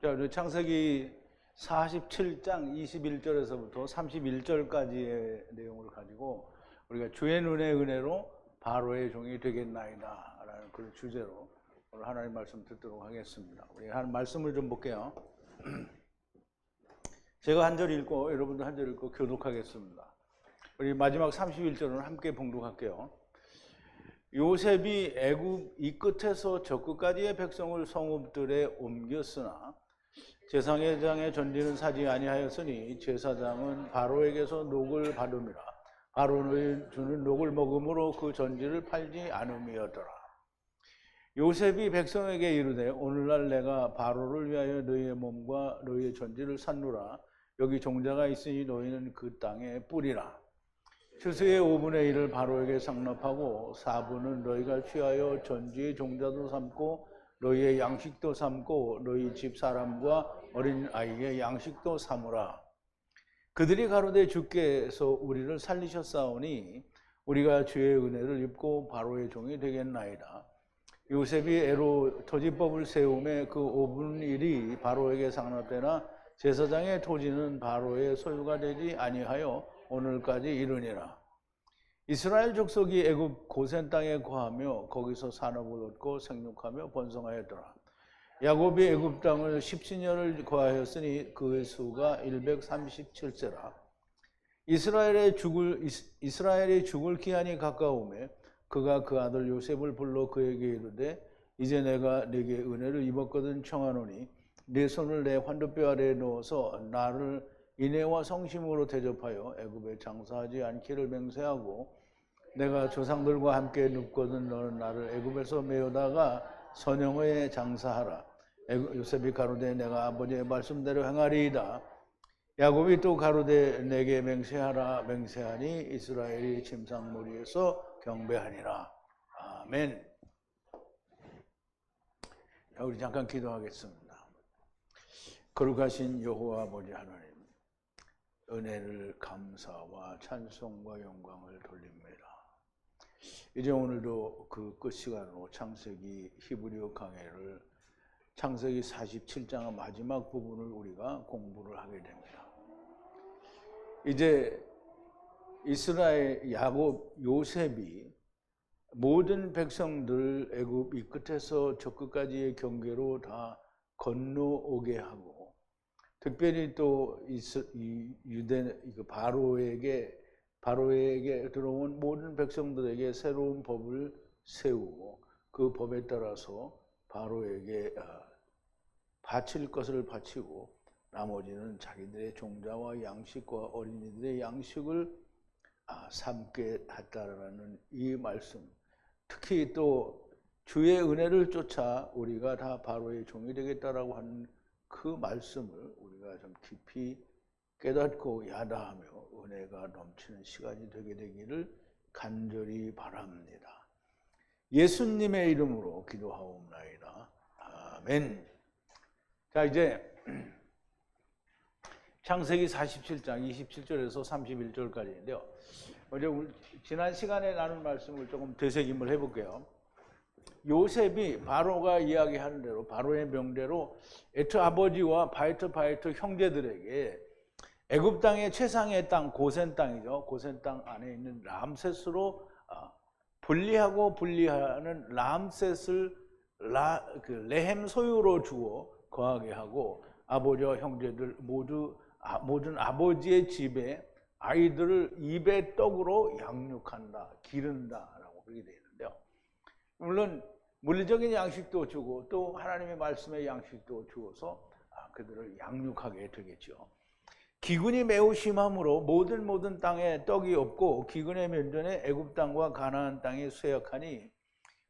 자, 우리 창세기 47장 21절에서부터 31절까지의 내용을 가지고 우리가 주의 눈의 은혜로 바로의 종이 되겠나이다 라는 그런 주제로 오늘 하나님 말씀 듣도록 하겠습니다. 우리 한 말씀을 좀 볼게요. 제가 한 절 읽고 여러분도 한 절 읽고 교독하겠습니다. 우리 마지막 31절은 함께 봉독할게요. 요셉이 애굽 이 끝에서 저 끝까지의 백성을 성읍들에 옮겼으나 제사장의 전지는 사지 아니하였으니 제사장은 바로에게서 녹을 받음이라. 바로는 주는 녹을 먹음으로 그 전지를 팔지 않음이었더라. 요셉이 백성에게 이르되 오늘날 내가 바로를 위하여 너희의 몸과 너희의 전지를 샀노라. 여기 종자가 있으니 너희는 그 땅에 뿌리라. 추수의 5분의 1을 바로에게 상납하고 4분은 너희가 취하여 전지의 종자도 삼고 너희의 양식도 삼고 너희 집 사람과 어린 아이의 양식도 삼으라. 그들이 가로되 주께서 우리를 살리셨사오니 우리가 주의 은혜를 입고 바로의 종이 되겠나이다. 요셉이 애로 토지법을 세우매 그 5분의 1이 바로에게 상납되나 제사장의 토지는 바로의 소유가 되지 아니하여 오늘까지 이르니라. 이스라엘 족속이 애굽 고센 땅에 거하며 거기서 산업을 얻고 생육하며 번성하였더라. 야곱이 애굽 땅을 10년을 거하였으니 그의 수가 137세라. 이스라엘이 죽을 기한이 가까우매 그가 그 아들 요셉을 불러 그에게 이르되 이제 내가 네게 은혜를 입었거든 청하노니 네 손을 내 환도뼈 아래에 넣어서 나를 인애와 성심으로 대접하여 애굽에 장사하지 않기를 맹세하고 내가 조상들과 함께 눕거든 너는 나를 애굽에서 메어다가 선영에 장사하라. 요셉이 가로되 내가 아버지의 말씀대로 행하리이다. 야곱이 또 가로되 내게 맹세하라. 맹세하니 이스라엘이 침상머리에서 경배하니라. 아멘. 자, 우리 잠깐 기도하겠습니다. 거룩하신 여호와 아버지 하나님, 은혜를 감사와 찬송과 영광을 돌립니다. 이제 오늘도 그 끝 시간으로 창세기 히브리어 강해를 창세기 47장의 마지막 부분을 우리가 공부를 하게 됩니다. 이제 이스라엘 야곱 요셉이 모든 백성들 애굽 이 끝에서 저 끝까지의 경계로 다 건너오게 하고 특별히 또 유대 바로에게 들어온 모든 백성들에게 새로운 법을 세우고 그 법에 따라서 바로에게 바칠 것을 바치고 나머지는 자기들의 종자와 양식과 어린이들의 양식을 삼게 했다라는 이 말씀, 특히 또 주의 은혜를 쫓아 우리가 다 바로의 종이 되겠다라고 하는 그 말씀을 우리가 좀 깊이 깨닫고 야다하며 은혜가 넘치는 시간이 되게 되기를 간절히 바랍니다. 예수님의 이름으로 기도하옵나이다. 아멘. 자, 이제 창세기 47장 27절에서 31절까지인데요. 어제 지난 시간에 나눈 말씀을 조금 되새김을 해볼게요. 요셉이 바로가 이야기하는 대로 바로의 명대로 에트 아버지와 바이트 형제들에게 애굽 땅의 최상의 땅 고센 땅이죠. 고센 땅 안에 있는 람셋으로 분리하는 람셋을 레헴 소유로 주어 거하게 하고 아버지와 형제들 모든 아버지의 집에 아이들을 입의 떡으로 양육한다, 기른다라고 그렇게 되어 있는데요. 물론 물리적인 양식도 주고 또 하나님의 말씀의 양식도 주어서 그들을 양육하게 되겠죠. 기근이 매우 심함으로 모든 땅에 떡이 없고 기근의 면전에 애굽 땅과 가나안 땅이 쇠약하니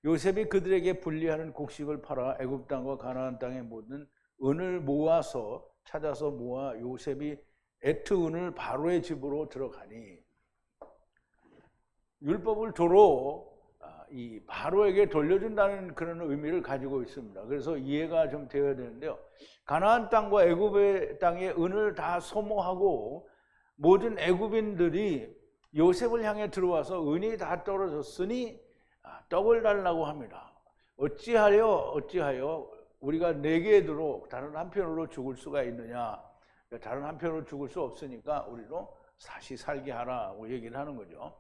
요셉이 그들에게 분리하는 곡식을 팔아 애굽 땅과 가나안 땅의 모든 은을 찾아서 모아 요셉이 에트 은을 바로의 집으로 들어가니 율법을 도로 이 바로에게 돌려준다는 그런 의미를 가지고 있습니다. 그래서 이해가 좀 되어야 되는데요. 가나안 땅과 애굽의 땅의 은을 다 소모하고 모든 애굽인들이 요셉을 향해 들어와서 은이 다 떨어졌으니 떡을 달라고 합니다. 어찌하여 우리가 네게도록 다른 한편으로 죽을 수가 있느냐? 다른 한편으로 죽을 수 없으니까 우리로 다시 살게 하라고 얘기를 하는 거죠.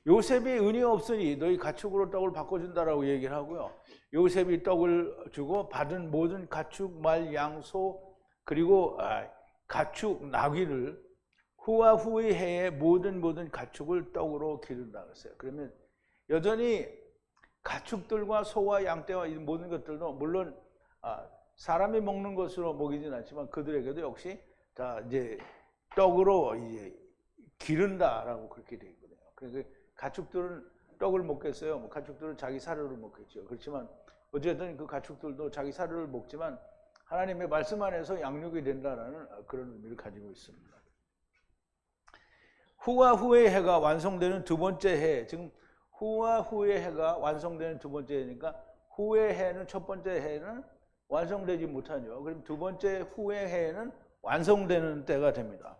요셉이 은이 없으니 너희 가축으로 떡을 바꿔준다라고 얘기를 하고요. 요셉이 떡을 주고 받은 모든 가축, 말, 양, 소 그리고 가축, 나귀를 후와 후의 해에 모든 가축을 떡으로 기른다 그랬어요. 그러면 여전히 가축들과 소와 양떼와 이 모든 것들도 물론 사람이 먹는 것으로 먹이진 않지만 그들에게도 역시 다 이제 떡으로 이제 기른다라고 그렇게 되어 있거든요. 그래서 가축들은 떡을 먹겠어요. 뭐 가축들은 자기 사료를 먹겠죠. 그렇지만 어쨌든 그 가축들도 자기 사료를 먹지만 하나님의 말씀 안에서 양육이 된다라는 그런 의미를 가지고 있습니다. 후와 후의 해가 완성되는 두 번째 해, 지금 후와 후의 해가 완성되는 두 번째 해니까 후의 해는 첫 번째 해는 완성되지 못하죠. 그럼 두 번째 후의 해에는 완성되는 때가 됩니다.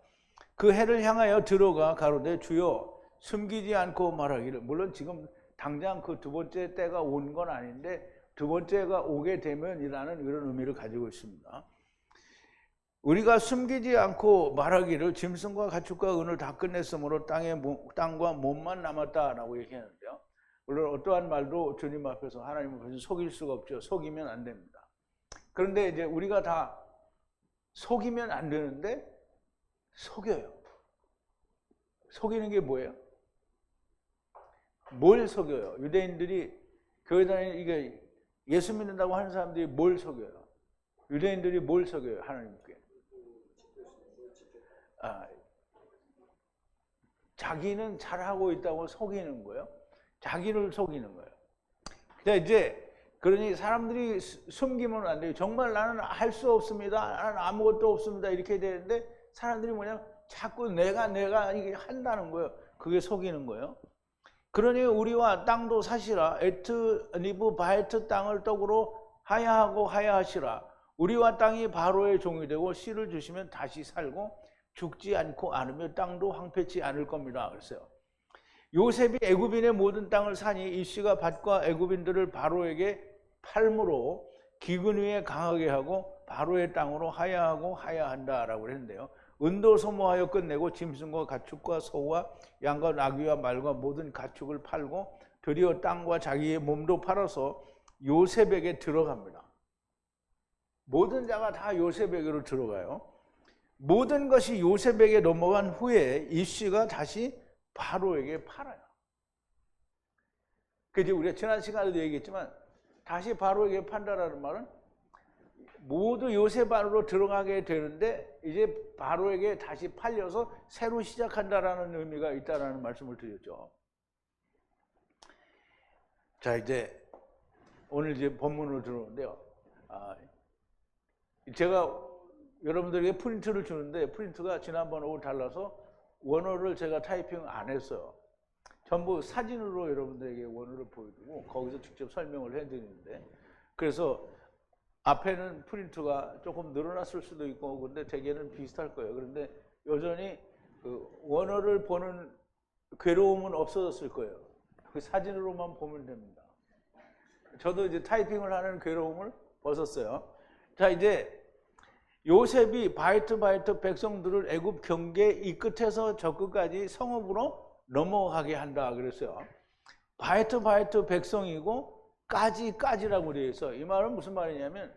그 해를 향하여 들어가 가로되 주여 숨기지 않고 말하기를, 물론 지금 당장 그 두 번째 때가 온 건 아닌데 두 번째가 오게 되면이라는 이런 의미를 가지고 있습니다. 우리가 숨기지 않고 말하기를 짐승과 가축과 은을 다 끝냈으므로 땅과 몸만 남았다라고 얘기하는데요. 물론 어떠한 말도 주님 앞에서 하나님 앞에서 속일 수가 없죠. 속이면 안 됩니다. 그런데 이제 우리가 다 속이면 안 되는데 속여요. 속이는 게 뭐예요? 뭘 속여요? 유대인들이 교회 다니는 이게 예수 믿는다고 하는 사람들이 뭘 속여요? 유대인들이 뭘 속여요? 하나님께. 자기는 잘하고 있다고 속이는 거예요. 자기를 속이는 거예요. 근데 이제 그러니 사람들이 숨기면 안 돼요. 정말 나는 할 수 없습니다. 나는 아무것도 없습니다. 이렇게 되는데 사람들이 뭐냐면 자꾸 내가 이게 한다는 거예요. 그게 속이는 거예요. 그러니 우리와 땅도 사시라. 에트 니브 바에트 땅을 떡으로 하야하고 하야하시라. 우리와 땅이 바로의 종이 되고 씨를 주시면 다시 살고 죽지 않고 않으며 땅도 황폐치 않을 겁니다. 그랬어요. 요셉이 애굽인의 모든 땅을 사니 이 씨가 밭과 애굽인들을 바로에게 팔므로 기근 위에 강하게 하고 바로의 땅으로 하야하고 하야한다라고 했는데요. 은도 소모하여 끝내고 짐승과 가축과 소와 양과 나귀와 말과 모든 가축을 팔고 드디어 땅과 자기의 몸도 팔아서 요셉에게 들어갑니다. 모든 자가 다 요셉에게로 들어가요. 모든 것이 요셉에게 넘어간 후에 이 씨가 다시 바로에게 팔아요. 그래서 우리가 지난 시간에도 얘기했지만 다시 바로에게 판다라는 말은 모두 요셉 안으로 들어가게 되는데 이제 바로에게 다시 팔려서 새로 시작한다라는 의미가 있다라는 말씀을 드렸죠. 자, 이제 오늘 이제 본문으로 들어오는데요. 제가 여러분들에게 프린트를 주는데 프린트가 지난번하고 달라서 원어를 제가 타이핑 안 했어요. 전부 사진으로 여러분들에게 원어를 보여주고 거기서 직접 설명을 해드리는데, 그래서 앞에는 프린트가 조금 늘어났을 수도 있고 근데 대개는 비슷할 거예요. 그런데 여전히 그 원어를 보는 괴로움은 없어졌을 거예요. 그 사진으로만 보면 됩니다. 저도 이제 타이핑을 하는 괴로움을 벗었어요. 자, 이제 요셉이 바이트 백성들을 애굽 경계 이 끝에서 저 끝까지 성읍으로 넘어가게 한다 그랬어요. 바이트 백성이고 까지라고 되어 있어. 이 말은 무슨 말이냐면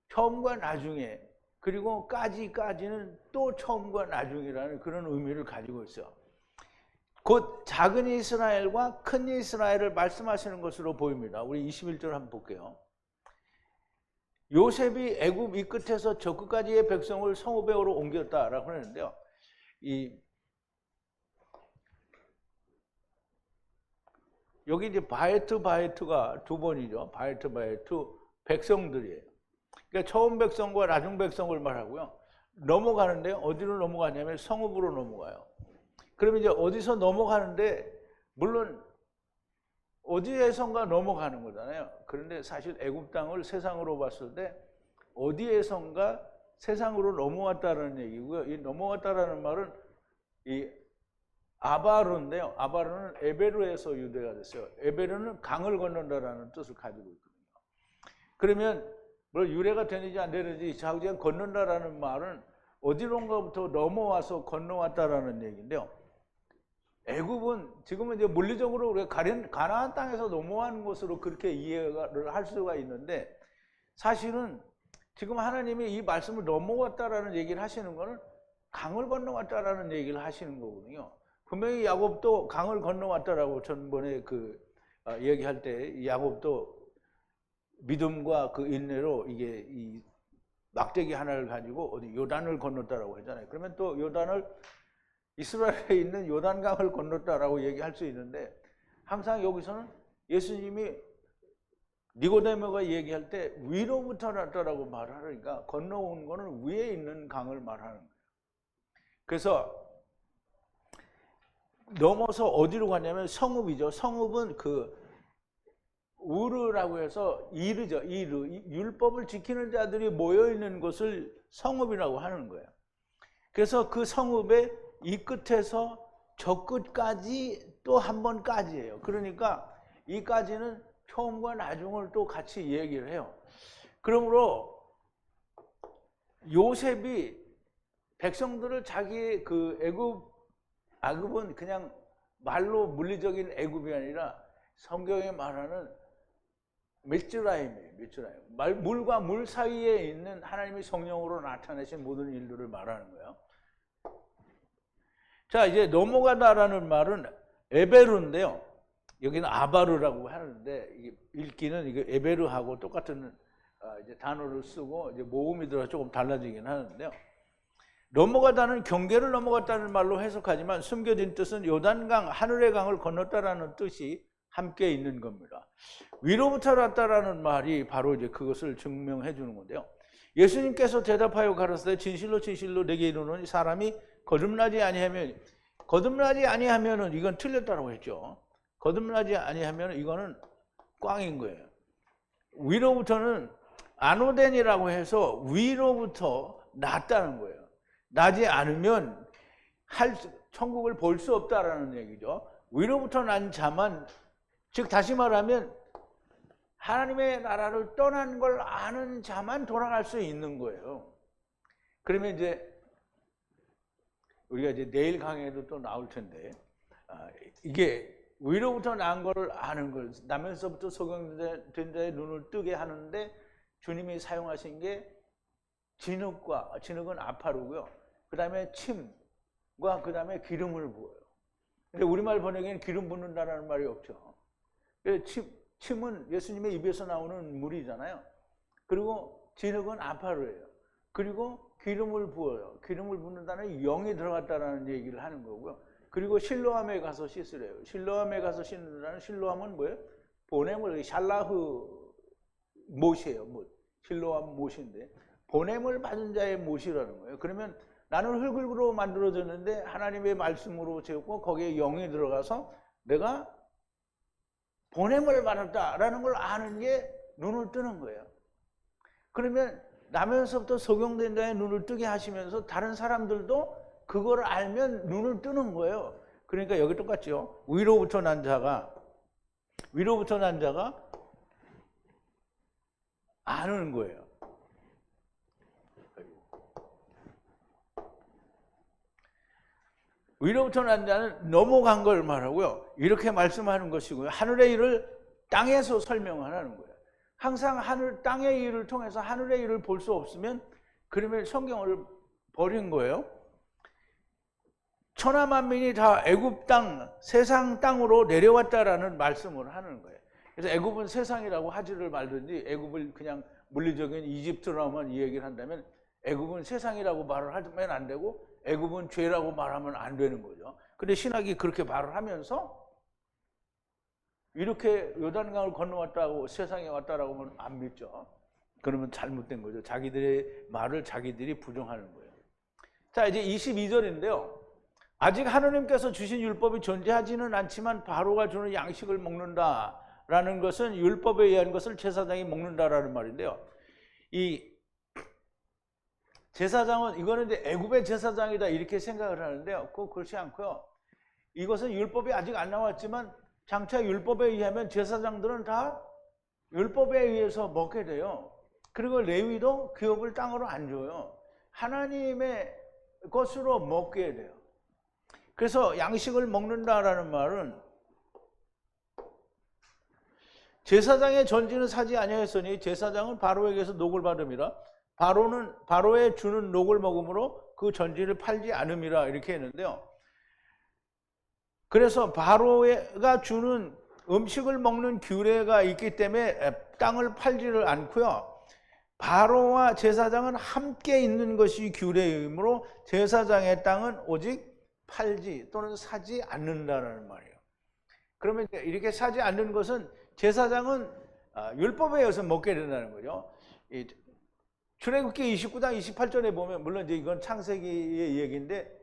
처음과 나중에, 그리고 까지는 또 처음과 나중이라는 그런 의미를 가지고 있어요. 곧 작은 이스라엘과 큰 이스라엘을 말씀하시는 것으로 보입니다. 우리 21절 한번 볼게요. 요셉이 애굽 이 끝에서 저 끝까지의 백성을 성읍으로 옮겼다라고 하는데요. 여기 이제 바이트가 두 번이죠. 바이트 백성들이에요. 그러니까 처음 백성과 나중 백성을 말하고요. 넘어가는데 어디로 넘어가냐면 성읍으로 넘어가요. 그러면 이제 어디서 넘어가는데, 물론 어디에선가 넘어가는 거잖아요. 그런데 사실 애굽 땅을 세상으로 봤을 때 어디에선가 세상으로 넘어왔다는 얘기고요. 이 넘어왔다라는 말은 이 아바르인데요. 아바르는 에베르에서 유래가 됐어요. 에베르는 강을 건넌다라는 뜻을 가지고 있거든요. 그러면 뭐 유래가 되는지 안 되는지 자기가 건넌다라는 말은 어디론가부터 넘어와서 건너왔다라는 얘기인데요. 애굽은 지금은 이제 물리적으로 우리가 가나안 땅에서 넘어온 것으로 그렇게 이해를 할 수가 있는데, 사실은 지금 하나님이 이 말씀을 넘어왔다라는 얘기를 하시는 거는 강을 건너왔다라는 얘기를 하시는 거거든요. 분명히 야곱도 강을 건너왔다라고 전번에 얘기할 때 야곱도 믿음과 그 인내로 이게 이 막대기 하나를 가지고 어디 요단을 건넜다라고 했잖아요. 그러면 또 요단을 이스라엘에 있는 요단강을 건넜다라고 얘기할 수 있는데, 항상 여기서는 예수님이 니고데모가 얘기할 때 위로부터 났다라고 말하니까 건너온 거는 위에 있는 강을 말하는 거예요. 그래서 넘어서 어디로 가냐면 성읍이죠. 성읍은 우르라고 해서 이르죠. 율법을 지키는 자들이 모여 있는 곳을 성읍이라고 하는 거예요. 그래서 그 성읍의 이 끝에서 저 끝까지 또 한 번까지예요. 그러니까 이까지는 처음과 나중을 또 같이 얘기를 해요. 그러므로 요셉이 백성들을 자기의 애굽은 그냥 말로 물리적인 애굽이 아니라 성경에 말하는 미츠라임이에요. 미츠라임. 물과 물 사이에 있는 하나님의 성령으로 나타내신 모든 일들을 말하는 거예요. 자, 이제 넘어가다라는 말은 에베르인데요. 여기는 아바르라고 하는데, 읽기는 이게 에베르하고 똑같은 이제 단어를 쓰고 이제 모음이 들어서 조금 달라지긴 하는데요. 넘어가다는 경계를 넘어갔다는 말로 해석하지만 숨겨진 뜻은 요단강, 하늘의 강을 건넜다라는 뜻이 함께 있는 겁니다. 위로부터 났다라는 말이 바로 이제 그것을 증명해 주는 건데요. 예수님께서 대답하여 가라사대 진실로 진실로 내게 이르노니 사람이 거듭나지 아니하면은 이건 틀렸다고 했죠. 거듭나지 아니하면 이거는 꽝인 거예요. 위로부터는 아노덴이라고 해서 위로부터 났다는 거예요. 나지 않으면 천국을 볼 수 없다라는 얘기죠. 위로부터 난 자만, 즉 다시 말하면 하나님의 나라를 떠난 걸 아는 자만 돌아갈 수 있는 거예요. 그러면 이제 우리가 이제 내일 강의에도 또 나올 텐데, 이게 위로부터 난 걸 아는 걸, 나면서부터 소경된 자의 눈을 뜨게 하는데 주님이 사용하신 게 진흙은 아파르고요. 그 다음에 침과 그 다음에 기름을 부어요. 근데 우리말 번역에는 기름 붓는다라는 말이 없죠. 침은 예수님의 입에서 나오는 물이잖아요. 그리고 진흙은 아파르예요. 그리고 기름을 부어요. 기름을 붓는다는 영이 들어갔다라는 얘기를 하는 거고요. 그리고 실로암에 가서 씻으래요. 실로암에 가서 씻는다는, 실로암은 뭐예요? 보냄을, 샬라흐 못이에요. 실로암 못인데 보냄을 받은 자의 못이라는 거예요. 그러면 나는 흙으로 만들어졌는데 하나님의 말씀으로 채웠고 거기에 영이 들어가서 내가 보냄을 받았다라는 걸 아는 게 눈을 뜨는 거예요. 그러면 나면서부터 소경된 자의 눈을 뜨게 하시면서 다른 사람들도 그걸 알면 눈을 뜨는 거예요. 그러니까 여기 똑같죠. 위로부터 난 자가 아는 거예요. 위로부터 난 자는 넘어간 걸 말하고요. 이렇게 말씀하는 것이고요. 하늘의 일을 땅에서 설명하는 거예요. 항상 땅의 일을 통해서 하늘의 일을 볼 수 없으면 그러면 성경을 버린 거예요. 천하 만민이 다 애굽 땅, 세상 땅으로 내려왔다라는 말씀을 하는 거예요. 그래서 애굽은 세상이라고 하지를 말든지 애굽을 그냥 물리적인 이집트라고만 이야기를 한다면 애굽은 세상이라고 말을 하면 안 되고 애굽은 죄라고 말하면 안 되는 거죠. 근데 신학이 그렇게 말을 하면서 이렇게 요단강을 건너왔다고 세상에 왔다라고 하면 안 믿죠. 그러면 잘못된 거죠. 자기들의 말을 자기들이 부정하는 거예요. 자, 이제 22절인데요. 아직 하느님께서 주신 율법이 존재하지는 않지만 바로가 주는 양식을 먹는다라는 것은 율법에 의한 것을 제사장이 먹는다라는 말인데요. 이 제사장은 이거는 이제 애굽의 제사장이다 이렇게 생각을 하는데요. 그렇지 않고요. 이것은 율법이 아직 안 나왔지만 장차 율법에 의하면 제사장들은 다 율법에 의해서 먹게 돼요. 그리고 레위도 기업을 땅으로 안 줘요. 하나님의 것으로 먹게 돼요. 그래서 양식을 먹는다라는 말은 제사장의 전지는 사지 아니하였으니 제사장은 바로에게서 녹을 받음이라. 바로에 주는 녹을 먹음으로 그 전지를 팔지 않음이라 이렇게 했는데요. 그래서 바로가 주는 음식을 먹는 규례가 있기 때문에 땅을 팔지를 않고요. 바로와 제사장은 함께 있는 것이 규례이므로 제사장의 땅은 오직 팔지 또는 사지 않는다는 말이에요. 그러면 이렇게 사지 않는 것은 제사장은 율법에 의해서 먹게 된다는 거죠. 출애굽기 29장 28절에 보면 물론 이제 이건 창세기의 얘기인데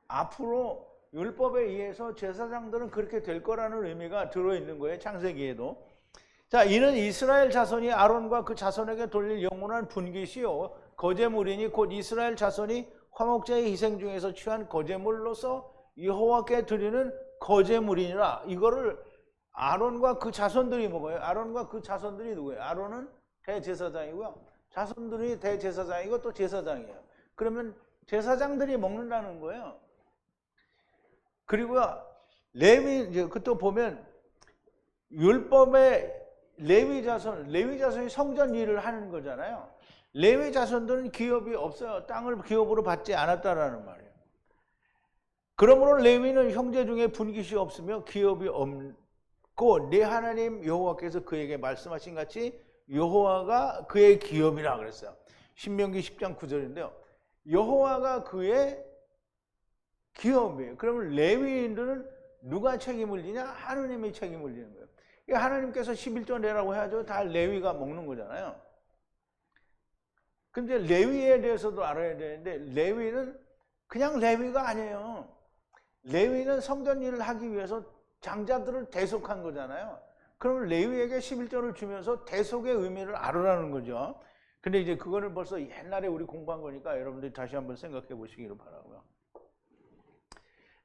앞으로 율법에 의해서 제사장들은 그렇게 될 거라는 의미가 들어있는 거예요. 창세기에도. 자, 이는 이스라엘 자손이 아론과 그 자손에게 돌릴 영원한 분깃이요 거제물이니 곧 이스라엘 자손이 화목제의 희생 중에서 취한 거제물로서 여호와께 드리는 거제물이니라. 이거를 아론과 그 자손들이 먹어요. 아론과 그 자손들이 누구예요? 아론은 대제사장이고요. 자손들이 대제사장이고 또 제사장이에요. 그러면 제사장들이 먹는다는 거예요. 그리고 레위 이제 그것도 보면 율법의 레위 자손이 성전 일을 하는 거잖아요. 레위 자손들은 기업이 없어요. 땅을 기업으로 받지 않았다라는 말이에요. 그러므로 레위는 형제 중에 분깃이 없으며 기업이 없고 네 하나님 여호와께서 그에게 말씀하신 같이 여호와가 그의 기업이라 그랬어요. 신명기 10장 9절인데요. 여호와가 그의 기업이에요. 그러면 레위인들은 누가 책임을 지냐? 하나님이 책임을 지는 거예요. 하나님께서 11조 내라고 해야죠. 다 레위가 먹는 거잖아요. 근데 레위에 대해서도 알아야 되는데 레위는 그냥 레위가 아니에요. 레위는 성전 일을 하기 위해서 장자들을 대속한 거잖아요. 그러면 레위에게 11조를 주면서 대속의 의미를 알으라는 거죠. 근데 이제 그거를 벌써 옛날에 우리 공부한 거니까 여러분들이 다시 한번 생각해 보시기를 바라고요.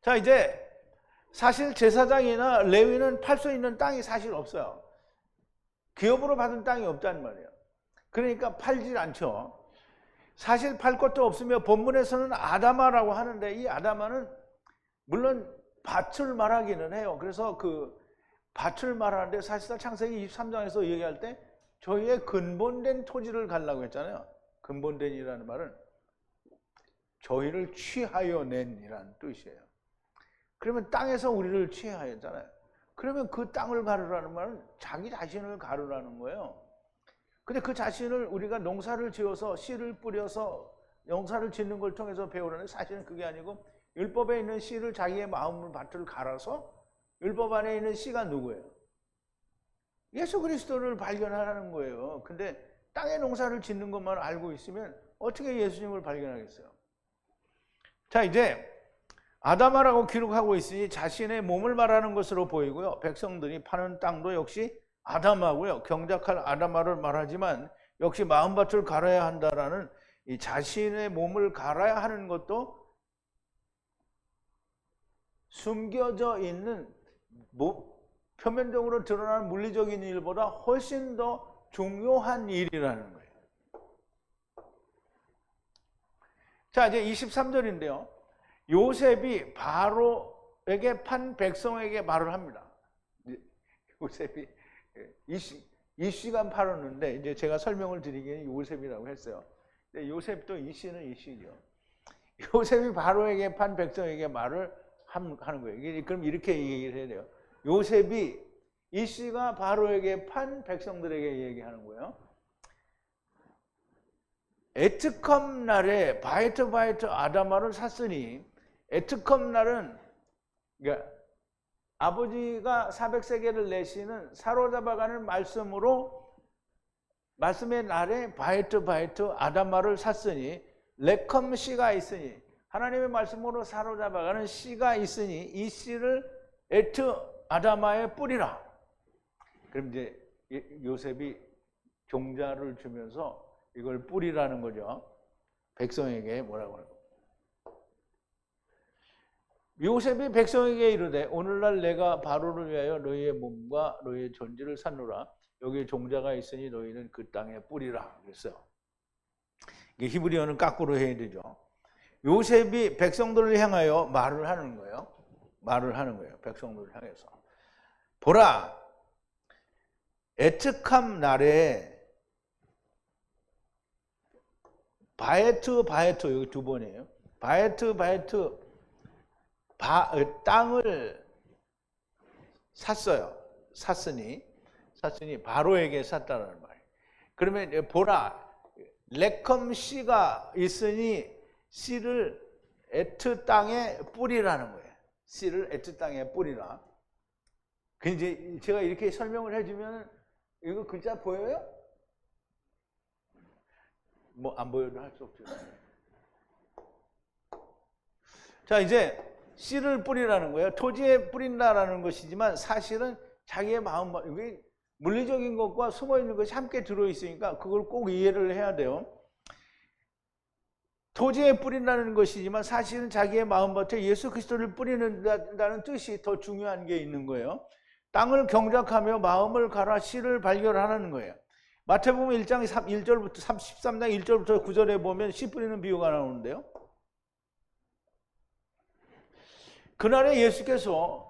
자, 이제 사실 제사장이나 레위는 팔 수 있는 땅이 사실 없어요. 기업으로 받은 땅이 없단 말이에요. 그러니까 팔질 않죠. 사실 팔 것도 없으며 본문에서는 아다마라고 하는데 이 아다마는 물론 밭을 말하기는 해요. 그래서 그 밭을 말하는데 사실상 창세기 23장에서 얘기할 때 저희의 근본된 토지를 가려고 했잖아요. 근본된이라는 말은 저희를 취하여 낸이라는 뜻이에요. 그러면 땅에서 우리를 취하였잖아요. 그러면 그 땅을 가르라는 말은 자기 자신을 가르라는 거예요. 근데 그 자신을 우리가 농사를 지어서 씨를 뿌려서 농사를 짓는 걸 통해서 배우려는 사실은 그게 아니고 율법에 있는 씨를 자기의 마음을 밭을 갈아서 율법 안에 있는 씨가 누구예요? 예수 그리스도를 발견하라는 거예요. 근데 땅에 농사를 짓는 것만 알고 있으면 어떻게 예수님을 발견하겠어요? 자, 이제 아다마라고 기록하고 있으니 자신의 몸을 말하는 것으로 보이고요. 백성들이 파는 땅도 역시 아다마고요. 경작할 아다마를 말하지만 역시 마음밭을 갈아야 한다라는 이 자신의 몸을 갈아야 하는 것도 숨겨져 있는 표면적으로 드러나는 물리적인 일보다 훨씬 더 중요한 일이라는 거예요. 자, 이제 23절인데요. 요셉이 바로에게 판 백성에게 말을 합니다. 요셉이 이 씨가 팔았는데 이제 제가 설명을 드리기에는 요셉이라고 했어요. 근데 요셉도 이 씨는 이 씨죠. 요셉이 바로에게 판 백성에게 말을 하는 거예요. 그럼 이렇게 얘기를 해야 돼요. 요셉이 이 씨가 바로에게 판 백성들에게 얘기하는 거예요. 에트컴 날에 바이트 아다마를 샀으니 에트컴 날은 그러니까 아버지가 400세겔을 내시는 사로잡아가는 말씀의 날에 바이트 아다마를 샀으니 레컴 씨가 있으니 하나님의 말씀으로 사로잡아가는 씨가 있으니 이 씨를 에트 아다마에 뿌리라. 그럼 이제 요셉이 종자를 주면서 이걸 뿌리라는 거죠. 백성에게 뭐라고 하는 거예요? 요셉이 백성에게 이르되 오늘날 내가 바로를 위하여 너희의 몸과 너희의 전지를 샀노라. 여기 종자가 있으니 너희는 그 땅에 뿌리라 그랬어요. 이게 히브리어는 거꾸로 해야 되죠. 요셉이 백성들을 향하여 말을 하는 거예요. 말을 하는 거예요. 백성들을 향해서. 보라, 애특함 날에 바에트 여기 두 번이에요. 바에트 땅을 샀으니 바로에게 샀다는 말이에요. 그러면 보라, 레컴 씨가 있으니 씨를 에트 땅에 뿌리라는 거예요. 씨를 에트 땅에 뿌리라. 그 이제 제가 이렇게 설명을 해주면 이거 글자 보여요? 뭐 안 보여도 할 수 없죠. 자, 이제 씨를 뿌리라는 거예요. 토지에 뿌린다라는 것이지만 사실은 자기의 마음, 이게 물리적인 것과 숨어있는 것이 함께 들어있으니까 그걸 꼭 이해를 해야 돼요. 토지에 뿌린다는 것이지만 사실은 자기의 마음밭에 예수 그리스도를 뿌리는다는 뜻이 더 중요한 게 있는 거예요. 땅을 경작하며 마음을 갈아 씨를 발견하는 거예요. 마태복음 1장 1절부터 13장 1절부터 9절에 보면 씨 뿌리는 비유가 나오는데요. 그날에 예수께서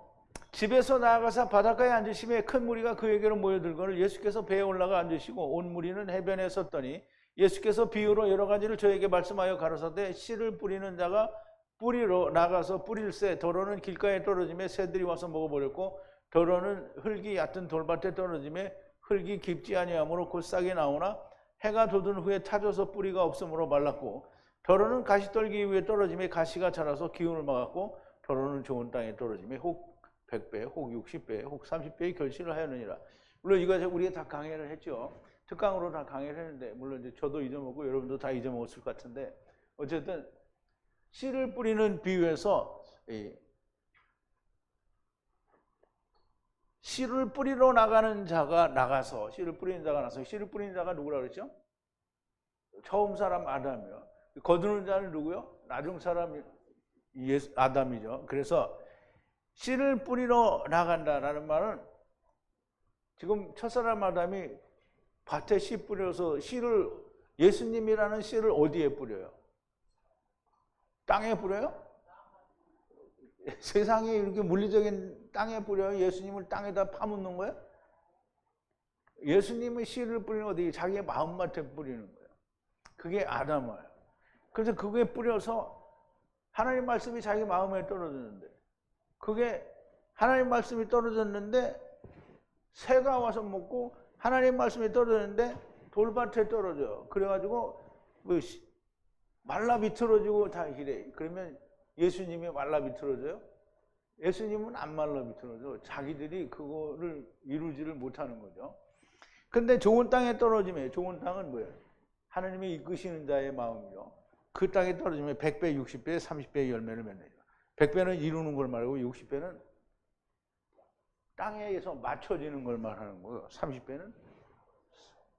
집에서 나아가서 바닷가에 앉으시며 큰 무리가 그에게로 모여들거늘 예수께서 배에 올라가 앉으시고 온 무리는 해변에 섰더니 예수께서 비유로 여러 가지를 저에게 말씀하여 가라사대 씨를 뿌리는 자가 뿌리러 나가서 뿌릴새 더러는 길가에 떨어지며 새들이 와서 먹어버렸고 더러는 흙이 얕은 돌밭에 떨어지며 흙이 깊지 아니하므로 곧 싹이 나오나 해가 돋은 후에 타져서 뿌리가 없으므로 말랐고 더러는 가시떨기 위에 떨어지며 가시가 자라서 기운을 막았고 더러는 좋은 땅에 떨어지며 혹 100배, 혹 60배, 혹 30배의 결실을 하였느니라. 물론 이거 우리가 다 강해를 했죠. 특강으로 다 강의를 했는데 물론 이제 저도 잊어먹고 여러분도 다 잊어먹었을 것 같은데 어쨌든 씨를 뿌리는 비유에서 씨를 뿌리러 나가는 자가 나가서 씨를 뿌리는 자가 나서 씨를 뿌리는 자가 누구라 그랬죠? 처음 사람 아담이요. 거두는 자는 누구요? 나중 사람 아담이죠. 그래서 씨를 뿌리러 나간다라는 말은 지금 첫사람 아담이 밭에 씨 뿌려서 씨를 예수님이라는 씨를 어디에 뿌려요? 땅에 뿌려요? 세상에 이렇게 물리적인 땅에 뿌려요? 예수님을 땅에다 파묻는 거예요? 예수님의 씨를 뿌리는 어디? 자기의 마음밭에 뿌리는 거예요. 그게 아담이에요. 그래서 그게 뿌려서 하나님 말씀이 자기 마음에 떨어졌는데 그게 하나님 말씀이 떨어졌는데 새가 와서 먹고 하나님 말씀이 떨어졌는데 돌밭에 떨어져요. 그래가지고 뭐 말라 비틀어지고 다 이래. 그러면 예수님이 말라 비틀어져요? 예수님은 안 말라 비틀어져. 자기들이 그거를 이루지를 못하는 거죠. 근데 좋은 땅에 떨어지면 좋은 땅은 뭐예요? 하나님이 이끄시는 자의 마음이요. 그 땅에 떨어지면 100배, 60배, 30배의 열매를 맺는 거예요. 100배는 이루는 걸 말하고 60배는 땅에서 맞춰지는 걸 말하는 거예요. 30배는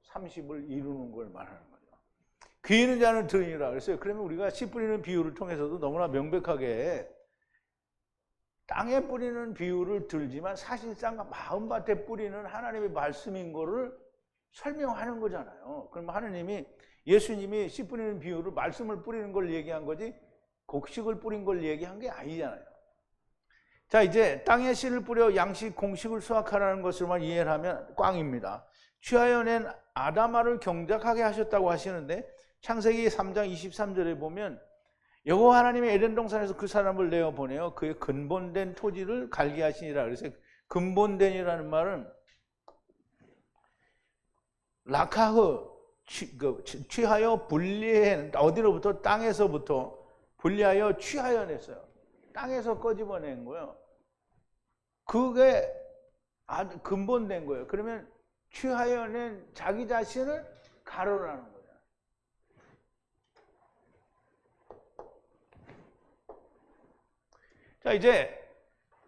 30을 이루는 걸 말하는 거죠. 귀 있는 자는 들으니라 그랬어요. 그러면 우리가 씨 뿌리는 비유를 통해서도 너무나 명백하게 땅에 뿌리는 비유를 들지만 사실상 마음밭에 뿌리는 하나님의 말씀인 거를 설명하는 거잖아요. 그럼 하나님이 예수님이 씨 뿌리는 비유를 말씀을 뿌리는 걸 얘기한 거지 곡식을 뿌린 걸 얘기한 게 아니잖아요. 자, 이제 땅에 씨를 뿌려 양식, 공식을 수확하라는 것으로만 이해를 하면 꽝입니다. 취하여 낸 아담아를 경작하게 하셨다고 하시는데 창세기 3장 23절에 보면 여호와 하나님이 에덴 동산에서 그 사람을 내어 보내어 그의 근본된 토지를 갈게 하시니라. 그래서 근본된이라는 말은 라카흐 취하여 분리해 어디로부터 땅에서부터 분리하여 취하여 냈어요. 땅에서 꺼집어낸 거예요. 그게 근본된 거예요. 그러면 취하여 낸 자기 자신을 가로라는 거예요. 자, 이제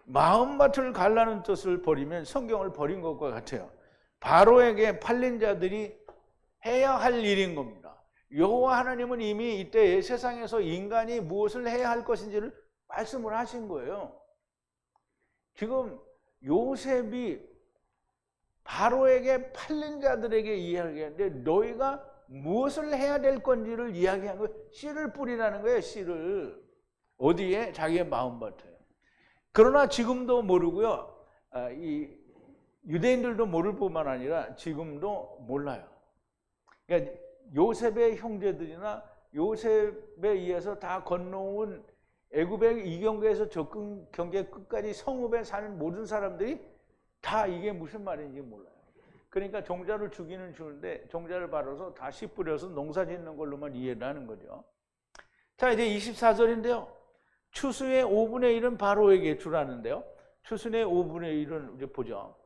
마음밭을 갈라는 뜻을 버리면 성경을 버린 것과 같아요. 바로에게 팔린 자들이 해야 할 일인 겁니다. 여호와 하나님은 이미 이때 세상에서 인간이 무엇을 해야 할 것인지를 말씀을 하신 거예요. 지금 요셉이 바로에게 팔린 자들에게 이야기하는데 너희가 무엇을 해야 될 건지를 이야기한 거예요. 씨를 뿌리라는 거예요. 씨를. 어디에? 자기의 마음밭에. 그러나 지금도 모르고요. 이 유대인들도 모를 뿐만 아니라 지금도 몰라요. 그러니까 요셉의 형제들이나 요셉에 의해서 다 건너온 애굽의 이경계에서 접근 경계 끝까지 성읍에 사는 모든 사람들이 다 이게 무슨 말인지 몰라요. 그러니까 종자를 주기는 주는데 종자를 받아서 다시 뿌려서 농사 짓는 걸로만 이해를 하는 거죠. 자, 이제 24절인데요. 추수의 5분의 1은 바로에게 주라는데요. 추수의 5분의 1은 이제 보죠.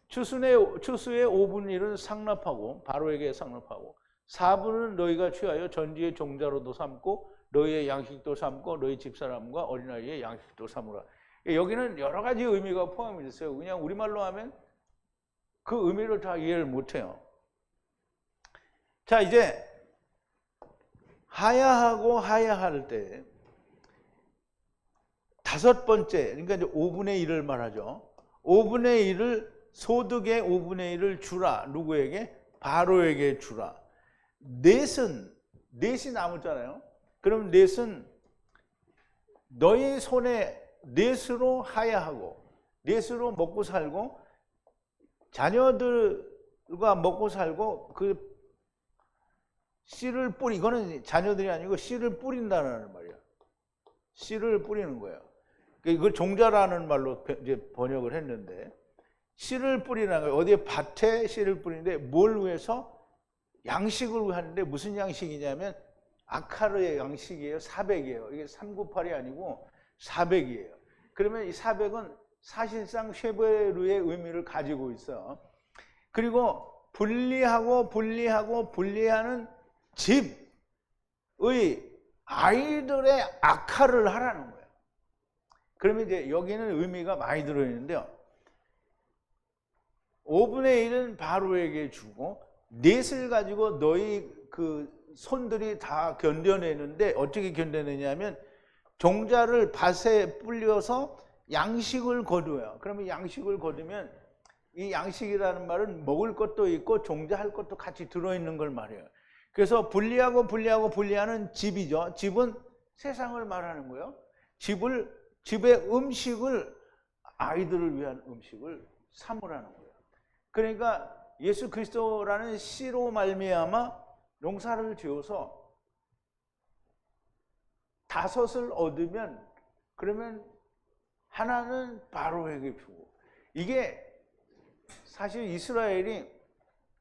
추수의 5분의 1은 상납하고 바로에게 상납하고 4분은 너희가 취하여 전지의 종자로도 삼고 너희의 양식도 삼고 너희 집사람과 어린아이의 양식도 삼으라. 여기는 여러 가지 의미가 포함이 있어요. 그냥 우리말로 하면 그 의미를 다 이해를 못해요. 자, 이제 하야하고 하야할 때 다섯 번째, 그러니까 이제 5분의 1을 말하죠. 5분의 1을 소득의 5분의 1을 주라. 누구에게? 바로에게 주라. 넷이 남았잖아요. 그럼 넷은 너희 손에 넷으로 하야하고 넷으로 먹고 살고 자녀들과 먹고 살고 그 씨를 뿌리, 이거는 자녀들이 아니고 씨를 뿌린다는 말이야. 씨를 뿌리는 거예요. 이걸 종자라는 말로 이제 번역을 했는데 씨를 뿌리는 거예요. 어디에 밭에 씨를 뿌리는데 뭘 위해서? 양식을 하는데 무슨 양식이냐면 아카르의 양식이에요. 400이에요. 이게 398이 아니고 400이에요. 그러면 이 400은 사실상 쉐베르의 의미를 가지고 있어. 그리고 분리하는 집의 아이들의 아카를 하라는 거예요. 그러면 이제 여기는 의미가 많이 들어있는데요. 5분의 1은 바로에게 주고 넷을 가지고 너희 그 손들이 다 견뎌내는데 어떻게 견뎌내냐면 종자를 밭에 불려서 양식을 거두어요. 그러면 양식을 거두면 이 양식이라는 말은 먹을 것도 있고 종자할 것도 같이 들어있는 걸 말해요. 그래서 분리하는 집이죠. 집은 세상을 말하는 거예요. 집의 음식을 아이들을 위한 음식을 삼으라는 거예요. 그러니까 예수 그리스도라는 씨로 말미암아 농사를 지어서 5을 얻으면 그러면 하나는 바로에게 주고, 이게 사실 이스라엘이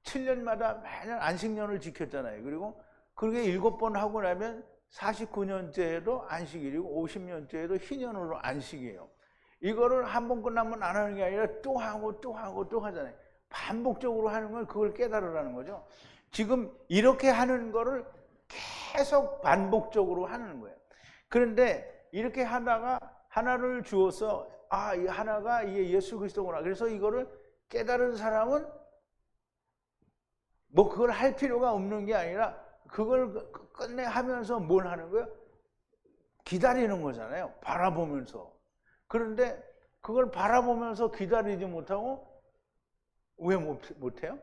7년마다 매년 안식년을 지켰잖아요. 그리고 그게 7번 하고 나면 49년째에도 안식일이고 50년째에도 희년으로 안식이에요. 이거를 한 번 끝나면 안 하는 게 아니라 또 하고 또 하고 또 하잖아요. 반복적으로 하는 걸 그걸 깨달으라는 거죠. 지금 이렇게 하는 거를 계속 반복적으로 하는 거예요. 그런데 이렇게 하다가 하나를 주어서 이 하나가 이게 예수 그리스도구나. 그래서 이거를 깨달은 사람은 뭐 그걸 할 필요가 없는 게 아니라 그걸 끝내 하면서 뭘 하는 거예요? 기다리는 거잖아요. 바라보면서. 그런데 그걸 바라보면서 기다리지 못하고 왜 못해요?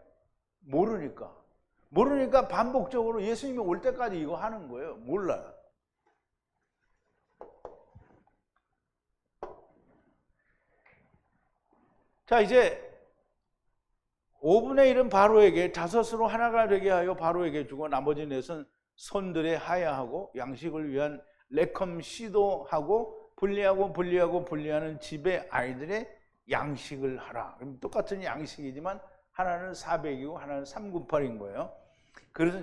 모르니까 반복적으로 예수님이 올 때까지 이거 하는 거예요. 몰라요. 자, 이제 5분의 1은 바로에게 5으로 하나가 되게 하여 바로에게 주고 나머지 넷은 손들에 하야하고 양식을 위한 레컴 시도하고 분리하는 집의 아이들의 양식을 하라. 그럼 똑같은 양식이지만 하나는 400이고 하나는 398인 거예요. 그래서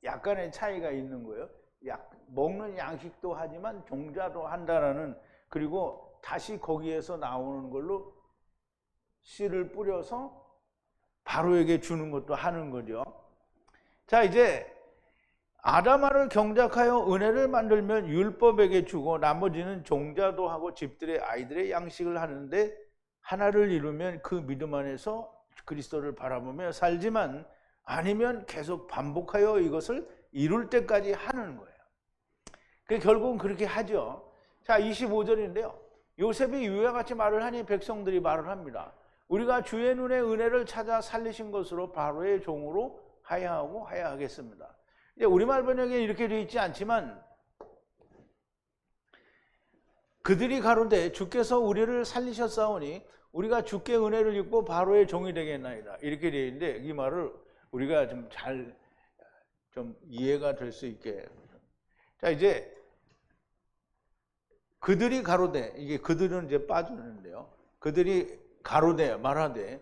약간의 차이가 있는 거예요. 먹는 양식도 하지만 종자도 한다라는, 그리고 다시 거기에서 나오는 걸로 씨를 뿌려서 바로에게 주는 것도 하는 거죠. 자, 이제 아담아를 경작하여 은혜를 만들면 율법에게 주고 나머지는 종자도 하고 집들의 아이들의 양식을 하는데 하나를 이루면 그 믿음 안에서 그리스도를 바라보며 살지만 아니면 계속 반복하여 이것을 이룰 때까지 하는 거예요. 결국은 그렇게 하죠. 자, 25절인데요. 요셉이 이와 같이 말을 하니 백성들이 말을 합니다. 우리가 주의 눈에 은혜를 찾아 살리신 것으로 바로의 종으로 하야하고 하야하겠습니다. 이제 우리말 번역에 이렇게 되어 있지 않지만 그들이 가로되 주께서 우리를 살리셨사오니 우리가 주께 은혜를 입고 바로의 종이 되겠나이다. 이렇게 되어 있는데 이 말을 우리가 좀 이해가 될 수 있게. 자, 이제 그들이 가로되, 이게 그들은 이제 빠지는데요. 그들이 가로되 말하되,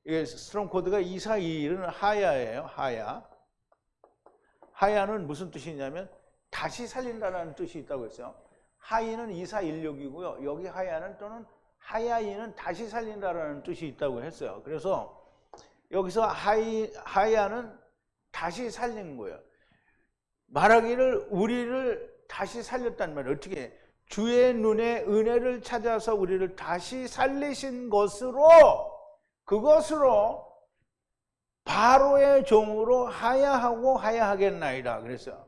이게 스트롱 코드가 2421은 하야예요. 하야. 하야는 무슨 뜻이냐면 다시 살린다는 뜻이 있다고 했어요. 하이는 2416이고요. 여기 하야는 또는 하야이는 다시 살린다라는 뜻이 있다고 했어요. 그래서 여기서 하야는 다시 살린 거예요. 말하기를 우리를 다시 살렸단 말이에요. 어떻게? 주의 눈에 은혜를 찾아서 우리를 다시 살리신 그것으로 바로의 종으로 하야하고 하야하겠나이다 그랬어요.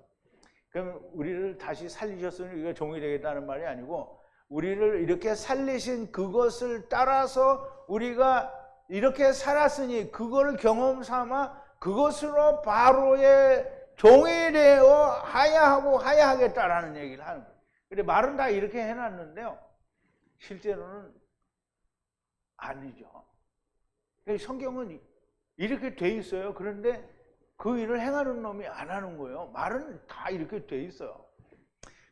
그럼 우리를 다시 살리셨으니 우리가 종이 되겠다는 말이 아니고 우리를 이렇게 살리신 그것을 따라서 우리가 이렇게 살았으니 그거를 경험 삼아 그것으로 바로의 종이 되어 하야하고 하야하겠다라는 얘기를 하는 거예요. 근데 말은 다 이렇게 해놨는데요. 실제로는 아니죠. 성경은 이렇게 돼 있어요. 그런데 그 일을 행하는 놈이 안 하는 거예요. 말은 다 이렇게 돼 있어요.